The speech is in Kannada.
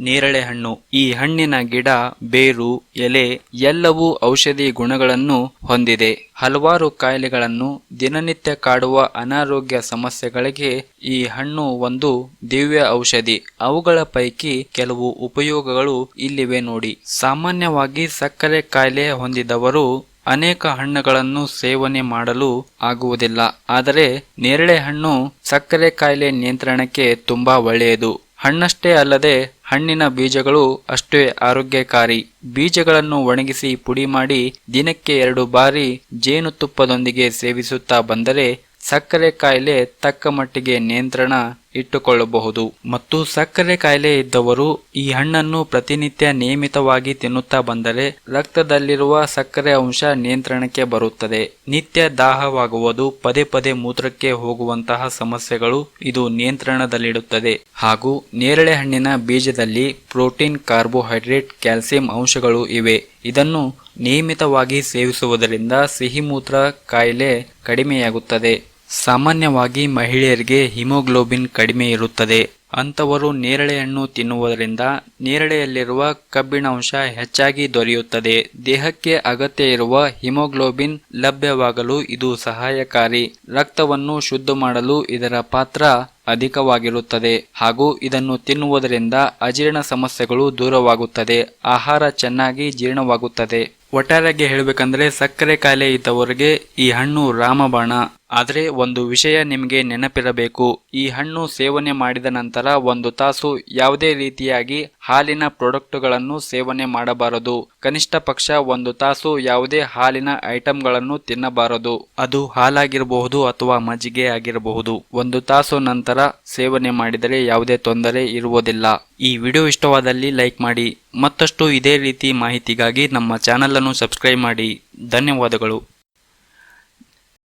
ನೇರಳೆ ಹಣ್ಣು. ಈ ಹಣ್ಣಿನ ಗಿಡ, ಬೇರು, ಎಲೆ ಎಲ್ಲವೂ ಔಷಧಿ ಗುಣಗಳನ್ನು ಹೊಂದಿದೆ. ಹಲವಾರು ಕಾಯಿಲೆಗಳನ್ನು ದಿನನಿತ್ಯ ಕಾಡುವ ಅನಾರೋಗ್ಯ ಸಮಸ್ಯೆಗಳಿಗೆ ಈ ಹಣ್ಣು ಒಂದು ದಿವ್ಯ ಔಷಧಿ. ಅವುಗಳ ಪೈಕಿ ಕೆಲವು ಉಪಯೋಗಗಳು ಇಲ್ಲಿವೆ ನೋಡಿ. ಸಾಮಾನ್ಯವಾಗಿ ಸಕ್ಕರೆ ಕಾಯಿಲೆ ಹೊಂದಿದವರು ಅನೇಕ ಹಣ್ಣುಗಳನ್ನು ಸೇವನೆ ಮಾಡಲು ಆಗುವುದಿಲ್ಲ. ಆದರೆ ನೇರಳೆ ಹಣ್ಣು ಸಕ್ಕರೆ ಕಾಯಿಲೆ ನಿಯಂತ್ರಣಕ್ಕೆ ತುಂಬಾ ಒಳ್ಳೆಯದು. ಹಣ್ಣಷ್ಟೇ ಅಲ್ಲದೆ ಹಣ್ಣಿನ ಬೀಜಗಳು ಅಷ್ಟೇ ಆರೋಗ್ಯಕಾರಿ. ಬೀಜಗಳನ್ನು ಒಣಗಿಸಿ ಪುಡಿ ಮಾಡಿ ದಿನಕ್ಕೆ 2 ಬಾರಿ ಜೇನುತುಪ್ಪದೊಂದಿಗೆ ಸೇವಿಸುತ್ತಾ ಬಂದರೆ ಸಕ್ಕರೆ ಕಾಯಿಲೆ ತಕ್ಕ ಮಟ್ಟಿಗೆ ನಿಯಂತ್ರಣ ಇಟ್ಟುಕೊಳ್ಳಬಹುದು. ಮತ್ತು ಸಕ್ಕರೆ ಕಾಯಿಲೆ ಇದ್ದವರು ಈ ಹಣ್ಣನ್ನು ಪ್ರತಿನಿತ್ಯ ನಿಯಮಿತವಾಗಿ ತಿನ್ನುತ್ತಾ ಬಂದರೆ ರಕ್ತದಲ್ಲಿರುವ ಸಕ್ಕರೆ ಅಂಶ ನಿಯಂತ್ರಣಕ್ಕೆ ಬರುತ್ತದೆ. ನಿತ್ಯ ದಾಹವಾಗುವುದು, ಪದೇ ಪದೇ ಮೂತ್ರಕ್ಕೆ ಹೋಗುವಂತಹ ಸಮಸ್ಯೆಗಳು ಇದು ನಿಯಂತ್ರಣದಲ್ಲಿಡುತ್ತದೆ. ಹಾಗೂ ನೇರಳೆ ಹಣ್ಣಿನ ಬೀಜದಲ್ಲಿ ಪ್ರೋಟೀನ್, ಕಾರ್ಬೋಹೈಡ್ರೇಟ್, ಕ್ಯಾಲ್ಸಿಯಂ ಅಂಶಗಳು ಇವೆ. ಇದನ್ನು ನಿಯಮಿತವಾಗಿ ಸೇವಿಸುವುದರಿಂದ ಸಿಹಿಮೂತ್ರ ಕಾಯಿಲೆ ಕಡಿಮೆಯಾಗುತ್ತದೆ. ಸಾಮಾನ್ಯವಾಗಿ ಮಹಿಳೆಯರಿಗೆ ಹಿಮೋಗ್ಲೋಬಿನ್ ಕಡಿಮೆ ಇರುತ್ತದೆ. ಅಂತವರು ನೇರಳೆ ಹಣ್ಣು ತಿನ್ನುವುದರಿಂದ ನೇರಳೆಯಲ್ಲಿರುವ ಕಬ್ಬಿಣ ಅಂಶ ಹೆಚ್ಚಾಗಿ ದೊರೆಯುತ್ತದೆ. ದೇಹಕ್ಕೆ ಅಗತ್ಯ ಇರುವ ಹಿಮೋಗ್ಲೋಬಿನ್ ಲಭ್ಯವಾಗಲು ಇದು ಸಹಾಯಕಾರಿ. ರಕ್ತವನ್ನು ಶುದ್ಧ ಮಾಡಲು ಇದರ ಪಾತ್ರ ಅಧಿಕವಾಗಿರುತ್ತದೆ. ಹಾಗೂ ಇದನ್ನು ತಿನ್ನುವುದರಿಂದ ಅಜೀರ್ಣ ಸಮಸ್ಯೆಗಳು ದೂರವಾಗುತ್ತದೆ. ಆಹಾರ ಚೆನ್ನಾಗಿ ಜೀರ್ಣವಾಗುತ್ತದೆ. ಒಟ್ಟಾರೆಯಾಗಿ ಹೇಳಬೇಕಂದ್ರೆ ಸಕ್ಕರೆ ಕಾಯಿಲೆ ಇದ್ದವರಿಗೆ ಈ ಹಣ್ಣು ರಾಮಬಾಣ. ಆದರೆ ಒಂದು ವಿಷಯ ನಿಮಗೆ ನೆನಪಿರಬೇಕು, ಈ ಹಣ್ಣು ಸೇವನೆ ಮಾಡಿದ ನಂತರ 1 ತಾಸು ಯಾವುದೇ ರೀತಿಯಾಗಿ ಹಾಲಿನ ಪ್ರಾಡಕ್ಟುಗಳನ್ನು ಸೇವನೆ ಮಾಡಬಾರದು. ಕನಿಷ್ಠ ಪಕ್ಷ 1 ತಾಸು ಯಾವುದೇ ಹಾಲಿನ ಐಟಂಗಳನ್ನು ತಿನ್ನಬಾರದು. ಅದು ಹಾಲಾಗಿರಬಹುದು ಅಥವಾ ಮಜ್ಜಿಗೆ ಆಗಿರಬಹುದು. 1 ತಾಸು ನಂತರ ಸೇವನೆ ಮಾಡಿದರೆ ಯಾವುದೇ ತೊಂದರೆ ಇರುವುದಿಲ್ಲ. ಈ ವಿಡಿಯೋ ಇಷ್ಟವಾದಲ್ಲಿ ಲೈಕ್ ಮಾಡಿ. ಮತ್ತಷ್ಟು ಇದೇ ರೀತಿ ಮಾಹಿತಿಗಾಗಿ ನಮ್ಮ ಚಾನಲ್ ಅನ್ನು ಸಬ್ಸ್ಕ್ರೈಬ್ ಮಾಡಿ. ಧನ್ಯವಾದಗಳು.